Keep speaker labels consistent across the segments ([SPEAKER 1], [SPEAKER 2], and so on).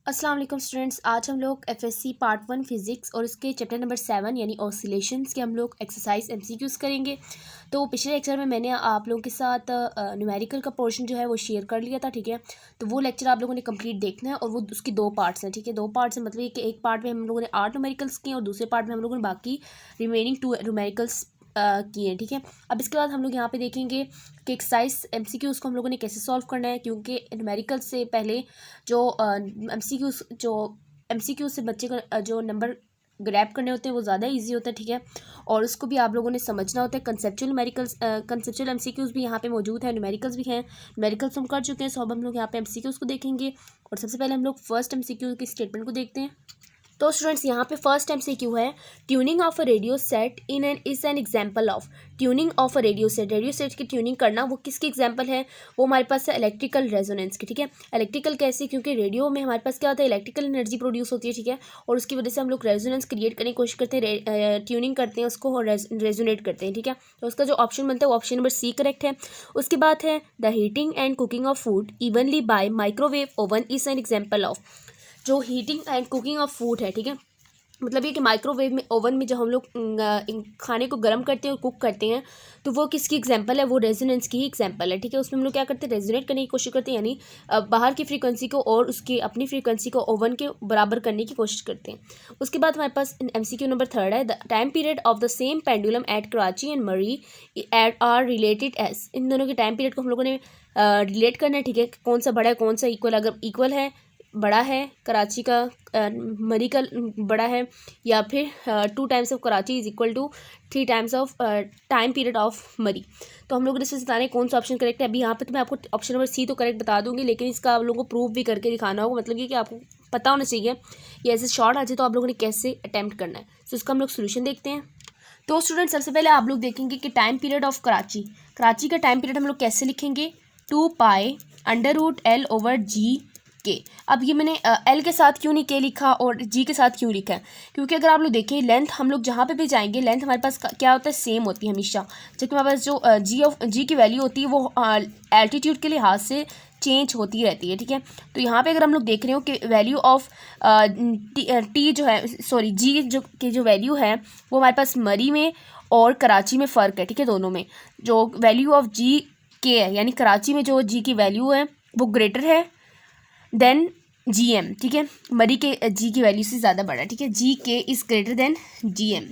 [SPEAKER 1] अस्सलाम वालेकुम स्टूडेंट्स। आज हम लोग एफएससी पार्ट 1 फिज़िक्स और इसके चैप्टर नंबर 7 यानी ऑसिलेशंस के हम लोग एक्सरसाइज एमसीक्यूज़ करेंगे। तो पिछले लेक्चर में मैंने आप लोगों के साथ न्यूमेरिकल का पोर्शन जो है वो शेयर कर लिया था, ठीक है। तो वो लेक्चर आप लोगों ने कंप्लीट देखना है और वो उसकी दो पार्ट्स हैं, ठीक है। दो पार्ट्स हैं मतलब कि एक पार्ट में हम लोगों ने 8 न्यूमेरिकल्स किए और दूसरे पार्ट में हम लोगों ने बाकी रिमेनिंग 2 न्यूमेरिकल्स किए हैं, ठीक है। अब इसके बाद हम लोग यहाँ पे देखेंगे कि एक्सरसाइज एमसीक्यूज़ को हम लोगों ने कैसे सॉल्व करना है, क्योंकि न्यूमेरिकल से पहले जो एमसीक्यू से बच्चे का जो नंबर ग्रैब करने होते हैं वो ज़्यादा इजी होता है, ठीक है। और उसको भी आप लोगों ने समझना होता है। कंसेप्चुअल न्यूमेरिकल्स कंसेप्चुअल एमसीक्यूज़ भी यहाँ पे मौजूद है, न्यूमेरिकल्स भी हैं। न्यूमेरिकल्स हम कर चुके हैं, सो अब हम लोग यहाँ पे एमसीक्यूज़ को देखेंगे। और सबसे पहले हम लोग फर्स्ट एमसीक्यू के स्टेटमेंट को देखते हैं। तो स्टूडेंट्स यहाँ पे फर्स्ट एमसीक्यू है, tuning of a radio set in an is an example of. Tuning of a radio set की ट्यूनिंग करना वो किसकी एग्जांपल है? वो हमारे पास है इलेक्ट्रिकल रेजोनेंस की, ठीक है। इलेक्ट्रिकल कैसे? क्योंकि रेडियो में हमारे पास क्या होता है, इलेक्ट्रिकल एनर्जी प्रोड्यूस होती है, ठीक है। और उसकी वजह से हम लोग रेजोनेंस क्रिएट करने की कोशिश करते हैं, ट्यूनिंग करते हैं उसको और रेजोनेट करते हैं, ठीक है। तो उसका जो ऑप्शन बनता है वो ऑप्शन नंबर सी करेक्ट है। उसके बाद है the heating and cooking of food evenly by microwave oven is an example of. जो heating and cooking of food है, ठीक है, मतलब ये कि माइक्रोवेव में ओवन में जब हम लोग खाने को गर्म करते हैं और कुक करते हैं तो वो किसकी एग्जांपल है? वो रेजोनेंस की ही एग्जांपल है, ठीक है। उसमें हम लोग क्या करते हैं, रेजोनेट करने की कोशिश करते हैं, यानी बाहर की फ्रीक्वेंसी को और उसकी अपनी फ्रीक्वेंसी को ओवन के बराबर करने की कोशिश करते हैं। उसके बाद हमारे पास एमसीक्यू नंबर 3 है, the time period of the same pendulum at Karachi and Murree at are related as. इन दोनों के टाइम पीरियड को हम लोगों ने रिलेट करना है, ठीक है। कौन सा बड़ा है कौन सा इक्वल, अगर इक्वल है बड़ा है कराची का मरी का बड़ा है, या फिर 2 times of Karachi is equal to 3 times of time period of Murree. तो हम लोग इसमें बताना है कौन सा ऑप्शन करेक्ट है। अभी यहाँ पे तो मैं आपको ऑप्शन नंबर सी तो करेक्ट बता दूंगी, लेकिन इसका आप लोगों को प्रूफ भी करके दिखाना होगा। मतलब ये कि आपको पता होना चाहिए, ये ऐसे शॉर्ट आ जाए तो आप लोगों ने कैसे अटैम्प्ट करना है। तो इसका हम लोग सोल्यूशन देखते हैं। तो स्टूडेंट सबसे पहले आप लोग देखेंगे कि टाइम पीरियड ऑफ कराची का टाइम पीरियड हम लोग कैसे लिखेंगे, 2π√L/G के। अब ये मैंने एल के साथ क्यों नहीं के लिखा और जी के साथ क्यों लिखा है? क्योंकि अगर आप लोग देखें लेंथ हम लोग जहाँ पे भी जाएंगे लेंथ हमारे पास क्या होता है, सेम होती है हमेशा। जबकि हमारे पास जो जी की वैल्यू होती है वो एल्टीट्यूड के लिहाज से चेंज होती रहती है, ठीक है। तो यहाँ पे अगर हम लोग देख रहे हो कि वैल्यू ऑफ टी जो है, सॉरी जी जो वैल्यू है वो हमारे पास मरी में और कराची में फ़र्क है, ठीक है। दोनों में जो वैल्यू ऑफ जी के है, यानी कराची में जो जी की वैल्यू है वो ग्रेटर है देन जी एम, ठीक है। मरी के जी की वैल्यू से ज़्यादा बड़ा है, ठीक है। G K is greater than G M.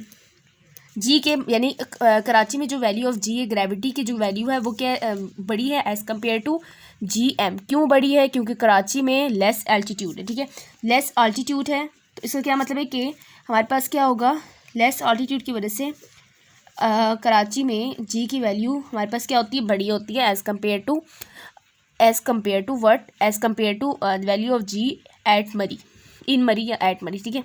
[SPEAKER 1] G K यानी कराची में जो वैल्यू ऑफ जी है, ग्रेविटी की जो वैल्यू है वो क्या बड़ी है as compare to g m. क्यों बड़ी है? क्योंकि कराची में लेस एल्टीट्यूड है, ठीक है। लेस एल्टीट्यूड है तो इसका क्या मतलब है कि हमारे पास क्या होगा, लेस एल्टीट्यूड की वजह से कराची में जी की वैल्यू हमारे पास क्या होती है, बड़ी होती है as compare to value of g at Murree, in मरी या एट मरी, ठीक है।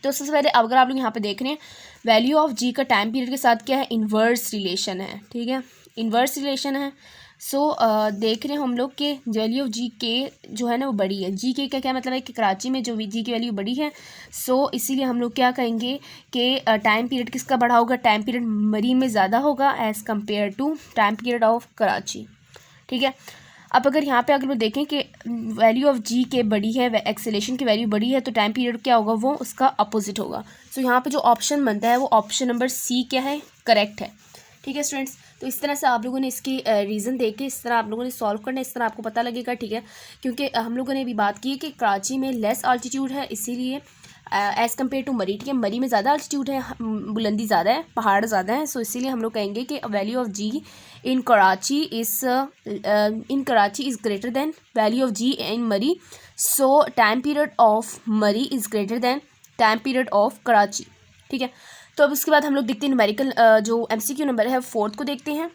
[SPEAKER 1] तो सबसे पहले अगर आप लोग यहाँ पे देख रहे हैं वैल्यू ऑफ जी का टाइम पीरियड के साथ क्या है, इन्वर्स रिलेशन है, ठीक है। इन्वर्स रिलेशन है। सो देख रहे हैं हम लोग कि वैल्यू ऑफ जी के जो है ना वो बड़ी है। जी के का क्या मतलब है कि कराची में जो जी की वैल्यू बड़ी है, सो इसीलिए हम लोग क्या कहेंगे कि टाइम पीरियड किसका बड़ा होगा, टाइम पीरियड मरी में ज़्यादा होगा as compare to time period of Karachi, ठीक है। अब अगर यहाँ पे अगर देखें कि वैल्यू ऑफ जी के बड़ी है, एक्सेलेरेशन की वैल्यू बड़ी है, तो टाइम पीरियड क्या होगा, वो उसका अपोजिट होगा। सो यहाँ पे जो ऑप्शन बनता है वो ऑप्शन नंबर सी क्या है, करेक्ट है, ठीक है स्टूडेंट्स। तो इस तरह से आप लोगों ने इसकी रीज़न देख के इस तरह आप लोगों ने सॉल्व करना है, इस तरह आपको पता लगेगा, ठीक है। क्योंकि हम लोगों ने अभी बात की कि कराची में लेस आल्टीट्यूड है, इसीलिए एज़ कम्पेयर टू मरी, ठीक है। मरी में ज़्यादा आल्टीट्यूड है, बुलंदी ज़्यादा है, पहाड़ ज़्यादा है। सो इसीलिए हम लोग कहेंगे कि value of G in Karachi is greater than value of G in Murree. So time period of Murree is greater than time period of Karachi, ठीक है। तो अब उसके बाद हम लोग देखते हैं न्यूमेरिकल जो एमसीक्यू नंबर है 4 को देखते हैं।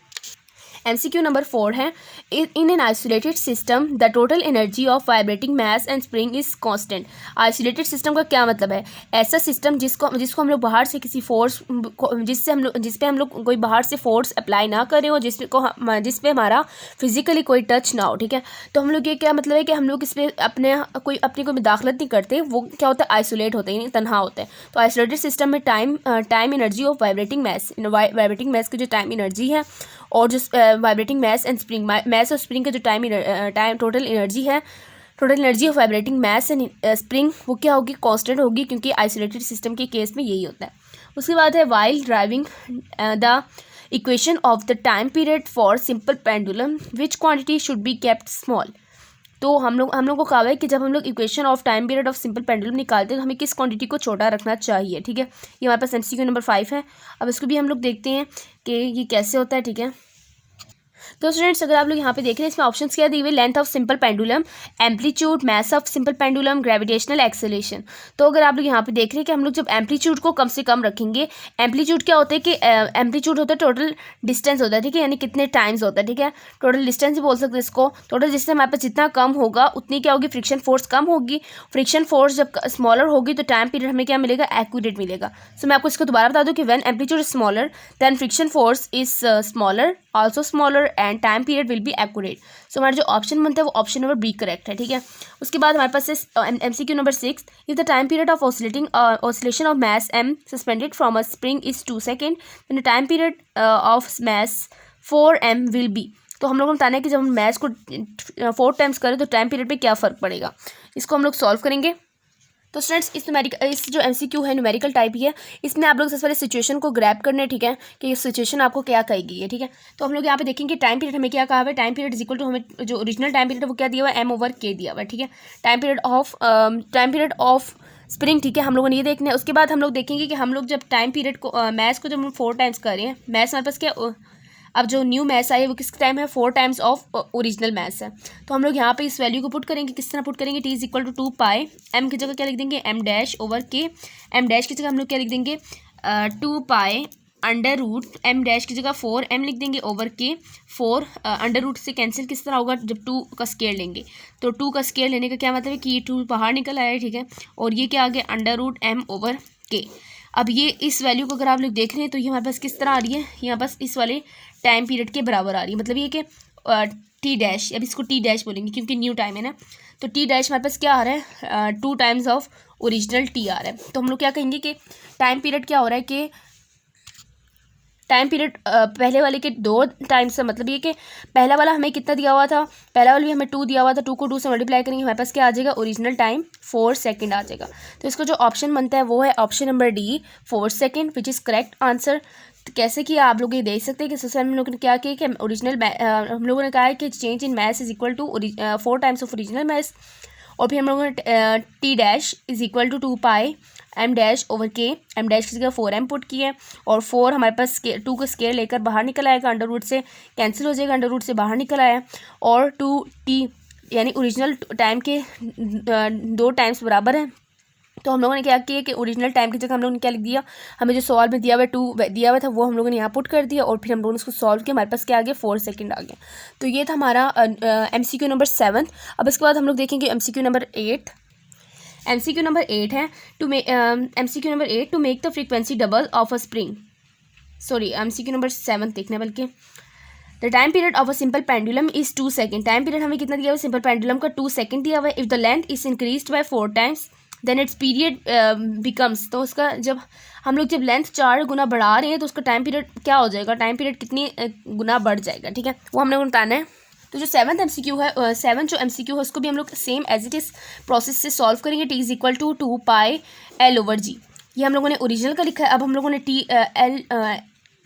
[SPEAKER 1] एमसीक्यू नंबर 4 है, in an isolated system the total energy of vibrating mass and spring is constant. Isolated system का क्या मतलब है? ऐसा सिस्टम जिसको हम लोग बाहर से किसी फोर्स जिस पे हम लोग कोई बाहर से फोर्स अप्लाई ना करें और जिस पे हमारा फिजिकली कोई टच ना हो, ठीक है। तो हम लोग ये क्या मतलब है कि हम लोग इस पर अपनी कोई मुदाखलत नहीं करते, वो क्या होता है, आइसोलेट होते हैं, तन्हा होता है। तो आइसोलेटेड सिस्टम में time energy of vibrating mass की जो टाइम एनर्जी है और जो vibrating mass and spring mass और स्प्रिंग का जो टाइम टोटल एनर्जी है total energy of vibrating mass and spring वो क्या होगी, कांस्टेंट होगी, क्योंकि आइसोलेटेड सिस्टम के केस में यही होता है। उसके बाद है while driving the equation of the time period for simple pendulum which quantity should be kept small. तो हम लोग को कहा है कि जब हम लोग equation of time period of simple pendulum निकालते हैं तो हमें किस क्वांटिटी को छोटा रखना चाहिए, ठीक है। ये हमारे पास MCQ नंबर 5 है। अब इसको भी हम लोग देखते हैं कि ये कैसे होता है, ठीक है। तो स्टूडेंट्स अगर आप लोग यहाँ पे देख रहे हैं इसमें ऑप्शंस क्या दी हुई, length of simple pendulum, amplitude, mass of simple pendulum, gravitational acceleration. तो अगर आप लोग यहाँ पे देख रहे हैं कि हम लोग जब एम्पलीट्यूड को कम से कम रखेंगे, एम्पलीट्यूड क्या होता है कि एम्पलीट्यूड होता है टोटल डिस्टेंस होता है, ठीक है, यानी कितने टाइम्स होता है, ठीक है, टोटल डिस्टेंस भी बोल सकते हैं इसको। टोटल डिस्टेंस हमारे पास जितना कम होगा उतनी क्या होगी, फ्रिक्शन फोर्स कम होगी। फ्रिक्शन फोर्स जब स्मॉलर होगी तो टाइम पीरियड हमें क्या मिलेगा, एक्यूरेट मिलेगा। सो मैं आपको इसको दोबारा बता दूँ कि when amplitude is smaller than friction force is smaller also smaller and time period will be accurate. So हमारा जो ऑप्शन बनता है वो ऑप्शन नंबर बी करेक्ट है, ठीक है। उसके बाद हमारे पास MCQ number 6, if the time period of oscillation of mass m suspended from a spring is 2 second then the time period of mass 4m will be. तो हम लोग को बताना है कि जब हम मैथ को 4 टाइम्स करें तो टाइम पीरियड पे क्या फ़र्क पड़ेगा। इसको हम लोग सॉल्व करेंगे। तो स्टूडेंट्स इस जो MCQ है न्यूमेरिकल टाइप ही है, इसमें आप लोग सबसे पहले सिचुएशन को ग्रैब करना है, ठीक है, कि ये सिचुएशन आपको क्या कहेगी है, ठीक है। तो हम लोग यहाँ पे देखेंगे टाइम पीरियड हमें क्या कहा है, time period is equal to हमें जो ओरिजिनल टाइम पीरियड है वो क्या दिया हुआ है, m/k दिया हुआ है, ठीक है। टाइम पीरियड ऑफ स्प्रिंग, ठीक है, हम लोगों ने ये देखना है। उसके बाद हम लोग देखेंगे कि हम लोग जब टाइम पीरियड को मैथ्स को जब हम 4 टाइम्स कर रहे हैं, मैथ्स हमारे पास क्या अब जो न्यू मैथ्स आई है वो किस टाइम है, 4 टाइम्स ऑफ ओरिजिनल मैथ्स है। तो हम लोग यहाँ पे इस वैल्यू को पुट करेंगे, किस तरह पुट करेंगे, t is equal to 2 pi m की जगह क्या लिख देंगे, m/k। m डैश की जगह हम लोग क्या लिख देंगे, 2 pi under root m dash की जगह 4m लिख देंगे ओवर k। 4 अंडर रूट से कैंसिल किस तरह होगा, जब 2 का स्केयर लेंगे। तो 2 का स्केयर लेने का क्या मतलब है कि ये 2 बाहर निकल आया है, ठीक है, और ये क्या आ गया, under root m over k। अब ये इस वैल्यू को अगर आप लोग देख रहे हैं तो ये हमारे पास किस तरह आ रही है, यहाँ पास इस वाले टाइम पीरियड के बराबर आ रही है। मतलब ये कि टी डैश, अब इसको टी डैश बोलेंगे क्योंकि न्यू टाइम है ना। तो टी डैश हमारे पास क्या आ रहा है, 2 टाइम्स ऑफ ओरिजिनल टी आ रहा है। तो हम लोग क्या कहेंगे कि टाइम पीरियड क्या हो रहा है कि टाइम पीरियड पहले वाले के 2 टाइम्स से, मतलब ये कि पहला वाला हमें कितना दिया हुआ था, पहला वाला भी हमें 2 दिया हुआ था, 2 को 2 से मल्टीप्लाई करेंगे हमारे पास क्या आ जाएगा, ओरिजिनल टाइम 4 सेकंड आ जाएगा। तो इसको जो ऑप्शन बनता है वो है option number D 4 second which is correct answer. तो कैसे किया आप लोग ये देख सकते हैं कि सबसे हम लोगों ने क्या किया कि ओरिजिनल हम लोगों ने कहा है कि change in maths is equal to 4 times of original maths. और फिर हम लोगों ने T dash is equal to 2 pi m dash over k, m dash की जगह 4m पुट किया है, और 4 हमारे पास 2 का स्केयर लेकर बाहर निकल आएगा, अंडर रूट से कैंसिल हो जाएगा, अंडर रूट से बाहर निकल आया, और 2t यानी ओरिजिनल टाइम के 2 टाइम्स बराबर है। तो हम लोगों ने क्या किया कि ओरिजिनल टाइम की जगह हम लोगों ने क्या लिख दिया, हमें जो सवाल में दिया हुआ 2 दिया हुआ था वो हम लोगों ने यहाँ पुट कर दिया, और फिर हम लोगों ने उसको सॉल्व किया, हमारे पास क्या आ गया, 4 सेकंड आ गया। तो ये था हमारा MCQ नंबर 7। अब इसके बाद हम लोग देखेंगे MCQ नंबर 8। MCQ नंबर 8 है MCQ number 8 to make the frequency double of a spring. Sorry MCQ number 7 देखना, बल्कि the time period of a simple pendulum is 2 second. Time period हमें कितना दिया हुआ है, सिंपल पेंडुलम का 2 सेकंड दिया हुआ है। If the length is increased by 4 times then it's period becomes, तो उसका जब हम लोग जब लेंथ 4 गुना बढ़ा रहे हैं तो उसका टाइम पीरियड क्या हो जाएगा, टाइम पीरियड कितनी गुना बढ़ जाएगा, ठीक है, वो हम लोग बताना है। तो जो 7th MCQ है 7 जो MCQ है उसको भी हम लोग same as it is process से सॉल्व करेंगे। t is equal to 2 pi l over g, ये हम लोगों ने ओरिजिनल का लिखा है। अब हम लोगों ने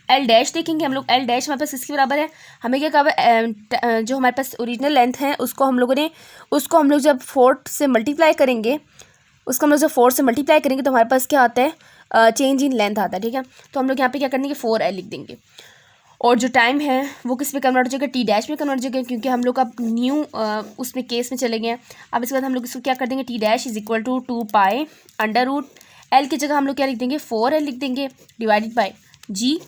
[SPEAKER 1] एल डैश देखेंगे, हम लोग एल डैश हमारे पास किसके बराबर है, हमें क्या कहा, जो हमारे पास ओरिजिनल लेंथ है उसको हम लोग जब 4 से मल्टीप्लाई करेंगे, उसको हम लोग जब 4 से मल्टीप्लाई करेंगे तो हमारे पास क्या आता है, चेंज इन लेंथ आता है, ठीक है। तो हम लोग यहाँ पे क्या करेंगे, 4l लिख देंगे, और जो टाइम है वो किस पे कन्वर्ट हो जाएगा, टी डैश में कन्वर्ट हो जाएगा, क्योंकि हम लोग अब न्यू उसमें केस में चले गए हैं। अब इसके बाद हम लोग इसको क्या कर देंगे, T dash is equal to 2 pi under root L की जगह हम लोग क्या लिख देंगे, 4l लिख देंगे, डिवाइडेड बाई जी।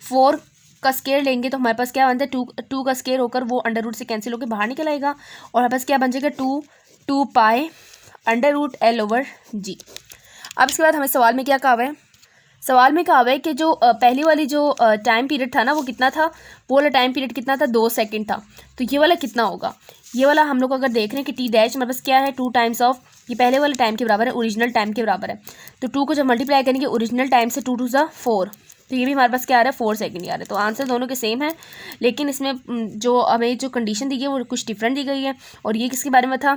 [SPEAKER 1] 4 का स्केयर लेंगे तो हमारे पास क्या बनता है, 2 का स्केयर होकर वो अंडर रूट से कैंसिल होकर बाहर निकल आएगा, और हमारे पास क्या बन जाएगा, 2 pi under root L over G. अब इसके बाद हमें सवाल में क्या कहा हुआ है, सवाल में कहा हुआ है कि जो पहली वाली जो टाइम पीरियड था ना वो कितना था, वो वाला टाइम पीरियड कितना था, 2 सेकंड था। तो ये वाला कितना होगा, ये वाला हम लोग अगर देख रहे हैं कि टी डैश हमारे पास क्या है, 2 टाइम्स ऑफ ये पहले वाले टाइम के बराबर है, ओरिजिनल टाइम के बराबर है। तो 2 को जब मल्टीप्लाई करेंगे ओरिजिनल टाइम से 2 2 4, तो ये भी हमारे पास क्या आ रहा है, 4 सेकंड आ रहा है। तो आंसर दोनों के सेम है, लेकिन इसमें जो हमें जो कंडीशन दी गई है वो कुछ डिफरेंट दी गई है। और ये किसके बारे में था,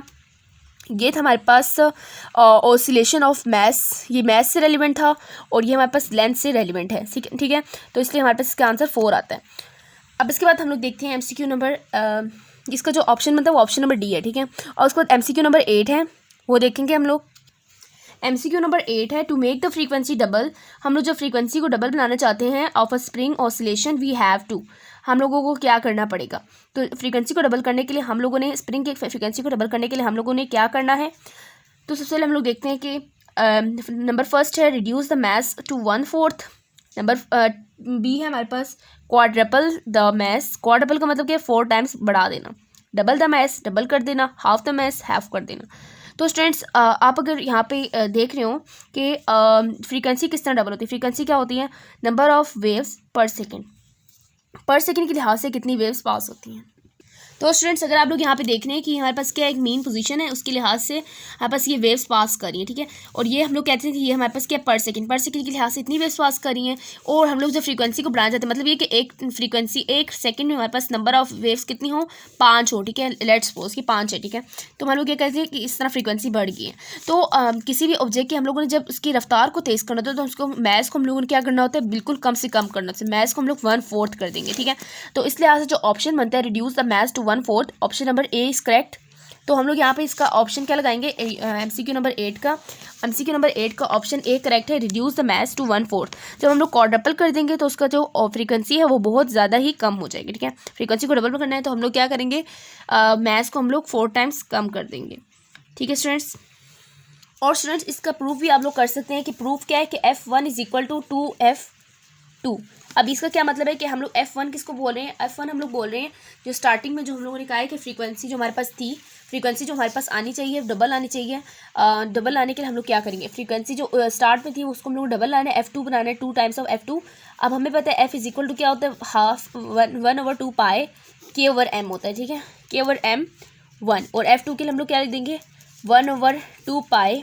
[SPEAKER 1] ये था हमारे पास ऑसिलेशन ऑफ मैस, ये मैस से रेलिवेंट था और ये हमारे पास लेंथ से रेलिवेंट है, ठीक है। तो इसलिए हमारे पास इसका आंसर 4 आता है। अब इसके बाद हम लोग देखते हैं MCQ नंबर, इसका जो ऑप्शन बनता है वो ऑप्शन नंबर डी है, ठीक है। और उसके बाद MCQ नंबर 8 है, वो देखेंगे हम लोग। MCQ नंबर 8 है, to make the frequency double, हम लोग जो फ्रीक्वेंसी को डबल बनाना चाहते हैं of a spring oscillation we have to, हम लोगों को क्या करना पड़ेगा। तो फ्रीक्वेंसी को डबल करने के लिए हम लोगों ने, स्प्रिंग की फ्रीक्वेंसी को डबल करने के लिए हम लोगों ने क्या करना है। तो सबसे पहले हम लोग देखते हैं कि नंबर फर्स्ट है reduce the mass to 1/4, number B है हमारे पास क्वाड्रपल द मैस, क्वाड्रपल का मतलब क्या है 4 टाइम्स बढ़ा देना, डबल द मैस डबल कर देना, हाफ द मैस हाफ कर देना। तो स्टूडेंट्स आप अगर यहाँ पे देख रहे हो कि फ्रीक्वेंसी किस तरह डबल होती है, फ्रीक्वेंसी क्या होती है, नंबर ऑफ वेव्स पर सेकेंड, पर सेकेंड के लिहाज से कितनी वेव्स पास होती हैं। तो स्टूडेंट्स अगर आप लोग यहाँ पे देख रहे हैं कि हमारे पास क्या एक मेन पोजीशन है, उसके लिहाज से हमारे पास ये वेव्स पास कर रही हैं, ठीक है। और ये हम लोग कहते हैं कि ये हमारे पास क्या पर सेकंड के लिहाज से इतनी वेव्स पास कर रही हैं। और हम लोग जब फ्रीक्वेंसी को बढ़ाना चाहते हैं, मतलब ये कि एक फ्रीक्वेंसी एक सेकंड में हमारे पास नंबर ऑफ वेव्स कितनी हो, 5 हो, ठीक है। लेट्स सपोज कि 5 है, ठीक है। तो हम लोग क्या कहते हैं कि इस तरह फ्रीक्वेंसी बढ़ गई है। तो किसी भी ऑब्जेक्ट की हम लोगों ने जब उसकी रफ्तार को तेज़ करना होता है तो उसको मैस को हम लोगों ने क्या करना होता है, बिल्कुल कम से कम करना होता है, मैस को हम लोग 1/4 कर देंगे, ठीक है। तो इस लिहाज से जो ऑप्शन बनता है reduce the mass to 1/4, option number A is correct. तो हम लोग यहाँ पे इसका ऑप्शन क्या लगाएंगे, MCQ नंबर 8 का, MCQ नंबर 8 का ऑप्शन ए करेक्ट है, रिड्यूस द मैस टू 1/4। जब हम लोग क्वाड्रपल कर देंगे तो उसका जो फ्रीक्वेंसी है वो बहुत ज़्यादा ही कम हो जाएगी, ठीक है। फ्रीक्वेंसी को डबल करना है तो हम लोग क्या करेंगे, मैस को हम लोग 4 टाइम्स कम कर देंगे, ठीक है स्टूडेंट्स। और स्टूडेंट्स इसका प्रूफ भी आप लोग कर सकते हैं कि प्रूफ क्या है कि F1 is equal to 2F2। अब इसका क्या मतलब है कि हम लोग F1 किसको बोल रहे हैं, F1 हम लोग बोल रहे हैं जो स्टार्टिंग में जो हम लोगों ने कहा है कि फ्रीक्वेंसी जो हमारे पास थी, फ्रीक्वेंसी जो हमारे पास आनी चाहिए डबल आनी चाहिए। डबल आने के लिए हम लोग क्या करेंगे, फ्रीक्वेंसी जो स्टार्ट में थी उसको हम लोग डबल लाना है, F2 बनाना है, 2 टाइम्स ऑफ F2। अब हमें पता है F इज इक्वल टू क्या होता है, हाफ 1/2 पाए K/M होता है, ठीक है, K/M 1। और F2 के लिए हम लोग क्या लिख देंगे, 1/2 पाए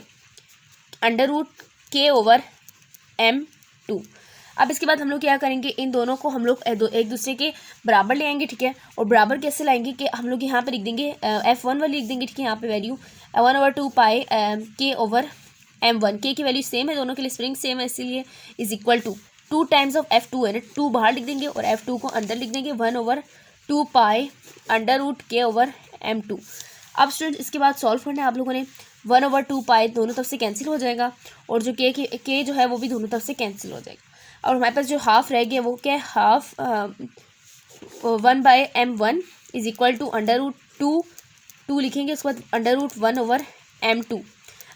[SPEAKER 1] √K/M2। अब इसके बाद हम लोग क्या करेंगे, इन दोनों को हम लोग एक दूसरे के बराबर ले आएंगे, ठीक है। और बराबर कैसे लाएंगे कि हम लोग यहाँ पे लिख देंगे F1 वाली लिख देंगे, ठीक है। यहाँ पे वैल्यू 1/2 पाए K/M1, K की वैल्यू सेम है दोनों के लिए, स्प्रिंग सेम है, इसीलिए is equal to 2 times of F2 है ना, 2 बाहर लिख देंगे और F2 को अंदर लिख देंगे, 1/2 पाए √K/M2। अब स्टूडेंट इसके बाद सॉल्व करना है आप लोगों ने, 1/2 पाए दोनों तरफ से कैंसिल हो जाएगा और जो के जो है वो भी दोनों तरफ से कैंसिल हो जाएगा। और हमारे पास जो हाफ रह गया वो क्या है, half 1/M1 is equal to √2 लिखेंगे, उसके बाद √1/M2।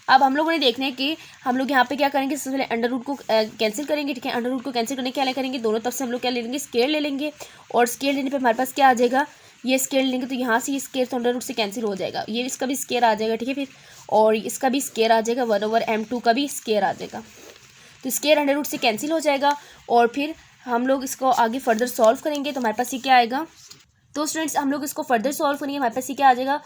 [SPEAKER 1] अब हम लोगों ने देखना है कि हम लोग यहाँ पे क्या करेंगे, सबसे पहले अंडर रूट को कैंसिल करेंगे, ठीक है। अंडर रूट को कैंसिल करने क्या करेंगे, दोनों तरफ से हम लोग क्या ले लेंगे, स्केयर ले लेंगे। और स्केयर लेने पे हमारे पास क्या आ जाएगा, ये स्केयर लेंगे तो यहाँ से ये स्केयर तो अंडर रूट से कैंसिल हो जाएगा, ये इसका भी स्केयर आ जाएगा, ठीक है। फिर और इसका भी स्केयर आ जाएगा, 1/M2 का भी स्केयर आ जाएगा, तो स्केयर अंडर रूट से कैंसिल हो जाएगा। और फिर हम लोग इसको आगे फर्दर सॉल्व करेंगे तो हमारे पास ये क्या आएगा, तो स्टूडेंट्स हम लोग इसको फर्दर सॉल्व करेंगे, हमारे पास ये क्या आ जाएगा,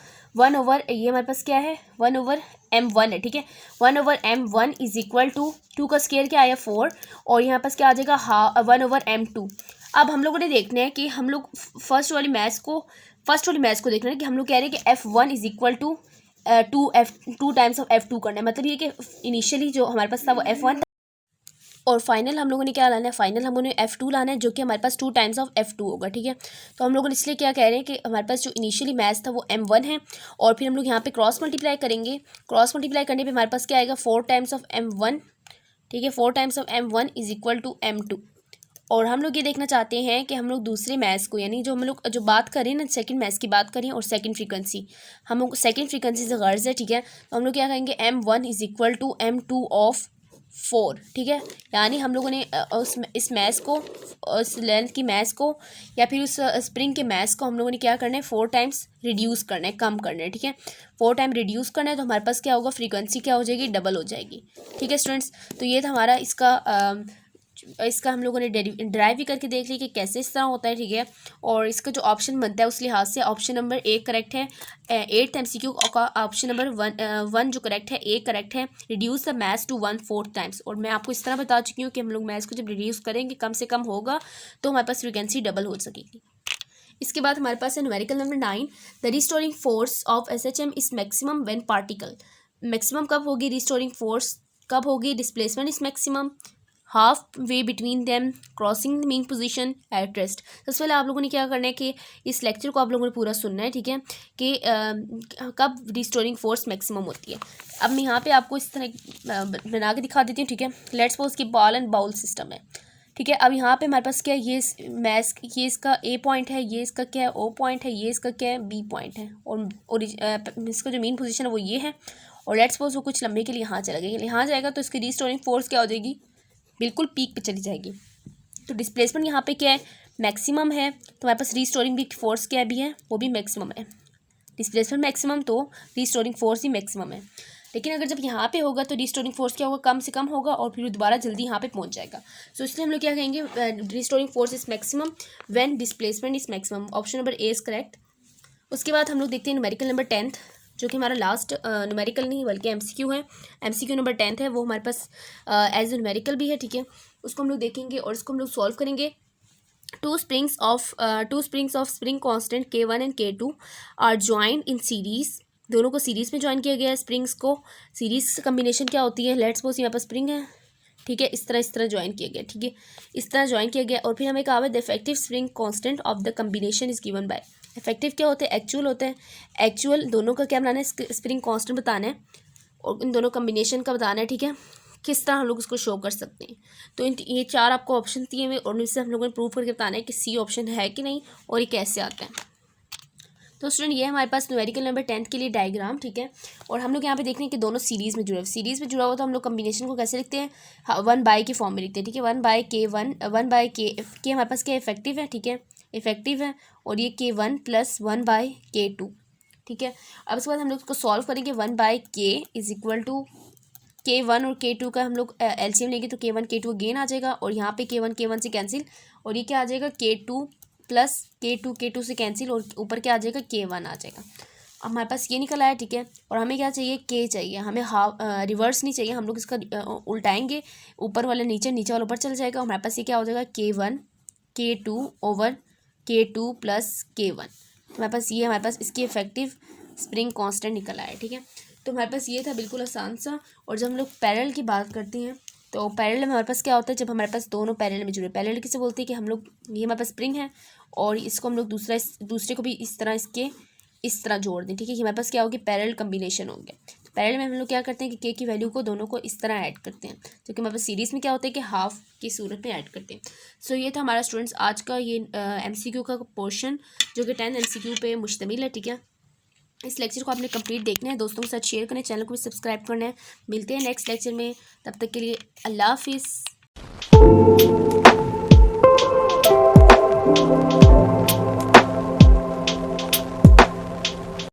[SPEAKER 1] ये हमारे पास क्या है 1/M1 है, ठीक है। 1/M1 इज इक्वल टू 2 का स्केयर क्या आया 4 और यहाँ पास क्या आ जाएगा 1/M2। अब हम लोगों ने देखना है कि हम लोग फर्स्ट वाली मैथ्स को देखना है कि हम लोग कह रहे हैं कि F1 is equal to 2 times of F2 करना है, मतलब ये कि इनिशियली जो हमारे पास था वो F1 था और फाइनल हम लोगों ने क्या लाना है, फाइनल हम लोगों ने F2 लाना है जो कि हमारे पास 2 टाइम्स ऑफ F2 होगा, ठीक है। तो हम लोगों ने इसलिए क्या कह रहे हैं कि हमारे पास जो इनिशियली मैथ्स था वो M1 है और फिर हम लोग यहाँ पे क्रॉस मल्टीप्लाई करेंगे, क्रॉस मल्टीप्लाई करने पे हमारे पास क्या आएगा 4 टाइम्स ऑफ M1, ठीक है। 4 times of M1 is equal to M2। और हम लोग ये देखना चाहते हैं कि हम लोग दूसरे मैथ्स को, यानी जो हम लोग जो बात करें ना सेकंड मैथ्स की बात करें और सेकंड फ्रीक्वेंसी, हम लोग सेकंड फ्रीक्वेंसी से गर्ज है, ठीक है। तो हम लोग क्या कहेंगे M1 is equal to M2 of 4, ठीक है। यानी हम लोगों ने इस मैथ्स को, उस लेंथ की मैथ्स को या फिर उस स्प्रिंग के मैथ्स को हम लोगों ने क्या करना है 4 टाइम्स रिड्यूस करना है, कम करना है, ठीक है। 4 टाइम रिड्यूस करना है तो हमारे पास क्या होगा, फ्रीक्वेंसी क्या हो जाएगी, डबल हो जाएगी, ठीक है स्टूडेंट्स। तो ये था हमारा इसका हम लोगों ने ड्राइव भी करके देख ली कि कैसे इस तरह होता है, ठीक है। और इसका जो ऑप्शन बनता है उस लिहाज से ऑप्शन नंबर ए करेक्ट है। 8th MCQ का ऑप्शन नंबर 1 जो करेक्ट है, ए करेक्ट है, reduce the mass to 1/4 times. और मैं आपको इस तरह बता चुकी हूँ कि हम लोग मैथ्स को जब रिड्यूस करेंगे कम से कम होगा तो हमारे पास फ्रीक्वेंसी डबल हो सकेगी। इसके बाद हमारे पास है numerical number 9, the restoring force of SHM is maximum when particle. Maximum कब होगी रिस्टोरिंग फोर्स, कब होगी, displacement is maximum, half way between them, crossing the mean position, at rest. सबसे पहले आप लोगों ने क्या करना है कि इस लेक्चर को आप लोगों ने पूरा सुनना है, ठीक है, कि कब रिस्टोरिंग फोर्स मैक्सिमम होती है। अब मैं यहाँ पे आपको इस तरह बना के दिखा देती हूँ, ठीक है। लेट्स सपोज कि बॉल एंड बाउल सिस्टम है, ठीक है। अब यहाँ पे हमारे पास क्या है, ये मैस, ये इसका ए पॉइंट है, ये इसका क्या है ओ पॉइंट है, ये इसका क्या है बी पॉइंट है, और इसका जो मेन पोजीशन है वो ये है। और लेट्स सपोज वो कुछ लंबे के लिए यहाँ चला गया, यहाँ जाएगा तो इसकी रिस्टोरिंग फोर्स क्या हो जाएगी, बिल्कुल पीक पे चली जाएगी। तो डिस्प्लेसमेंट यहाँ पे क्या है, मैक्सिमम है, तो हमारे पास रिस्टोरिंग भी फोर्स क्या भी है, वो भी मैक्सिमम है। डिस्प्लेसमेंट मैक्सिमम तो रिस्टोरिंग फोर्स ही मैक्सिमम है। लेकिन अगर जब यहाँ पे होगा तो रिस्टोरिंग फोर्स क्या होगा, कम से कम होगा और फिर दोबारा जल्दी यहाँ पे पहुँच जाएगा। सो इसलिए हम लोग क्या कहेंगे, restoring force is maximum when displacement is maximum. Option number A is correct. उसके बाद हम लोग देखते हैं न्यूमेरिकल नंबर 10, जो कि हमारा लास्ट न्यूमेरिकल नहीं बल्कि MCQ है। MCQ नंबर 10 है, वो हमारे पास एज ए न्यूमेरिकल भी है, ठीक है। उसको हम लोग देखेंगे और इसको हम लोग सॉल्व करेंगे। Two springs of spring constant K1 and K2 are joined in series. दोनों को सीरीज में ज्वाइन किया गया है। स्प्रिंग्स को सीरीज कम्बिनेशन क्या होती है, लेट्स सपोज यहाँ पर स्प्रिंग है, ठीक है, इस तरह ज्वाइन किया गया, ठीक है, इस तरह ज्वाइन किया गया। और फिर हमें कहा है the effective spring constant of the combination is given by. Effective क्या होते हैं, एक्चुअल होते हैं। एक्चुअल दोनों का क्या बनाना है, स्प्रिंग कांस्टेंट बताना है और इन दोनों कम्बिनेशन का बताना है, ठीक है, किस तरह हम लोग इसको शो कर सकते हैं। तो ये 4 आपको ऑप्शन दिए हुए और इनसे हम लोगों ने प्रूव करके बताना है कि सी ऑप्शन है कि नहीं और ये कैसे आता है। तो स्टूडेंट ये हमारे पास न्यूमेरिकल नंबर 10 के लिए डायग्राम, ठीक है। और हम लोग यहाँ पे देख रहे हैं कि दोनों सीरीज़ में जुड़े हुए, सीरीज़ में जुड़ा हुआ तो हम लोग कम्बिनेशन को कैसे लिखते हैं, 1/, के फॉर्म में लिखते हैं, ठीक है। 1/K1 1/K हमारे पास क्या इफेक्टिव है, ठीक है, इफेक्टिव है। और ये K1 + 1/K2, ठीक है। अब उसके बाद हम लोग इसको सॉल्व करेंगे। 1/K is equal to K1 और K2 का हम लोग LCM लेंगे तो K1 K2 गेन आ जाएगा और यहाँ पे K1 K1 से कैंसिल और ये क्या आ जाएगा, K2 + K2 से कैंसिल और ऊपर क्या आ जाएगा, K1 आ जाएगा। अब हमारे पास ये निकल आया, ठीक है। और हमें क्या चाहिए, K चाहिए, हमें रिवर्स नहीं चाहिए, हम लोग इसका उल्टाएंगे, ऊपर वाला नीचे, नीचे वाला ऊपर चल जाएगा। हमारे पास ये क्या हो जाएगा, K1 K2 over K2 + K1। तो हमारे पास ये इसकी इफेक्टिव स्प्रिंग कांस्टेंट निकल आया, ठीक है। तो हमारे पास ये था बिल्कुल आसान सा। और जब हम लोग पैरेलल की बात करते हैं तो पैरेलल में हमारे पास क्या होता है, जब हमारे पास दोनों पैरेलल में जुड़े, पैरेलल किसे बोलते हैं कि हम लोग, ये हमारे पास स्प्रिंग है और इसको हम लोग दूसरे को भी इस तरह जोड़ दें, ठीक है। कि हमारे पास क्या होगी, पैरेलल कम्बिनेशन हो गया। तो पैरेलल में हम लोग क्या करते हैं कि K की वैल्यू को दोनों को इस तरह ऐड करते हैं, तो कि हमारे पास सीरीज़ में क्या होता है कि हाफ की सूरत में ऐड करते हैं। सो ये था हमारा स्टूडेंट्स आज का ये MCQ का पोर्शन, जो कि 10 MCQ पे मुश्तमिल है, ठीक है। इस लेक्चर को आपने कंप्लीट देखना है, दोस्तों के साथ शेयर करना है, चैनल को भी सब्सक्राइब करना है। मिलते हैं नेक्स्ट लेक्चर में, तब तक के लिए अल्लाह हाफिज़।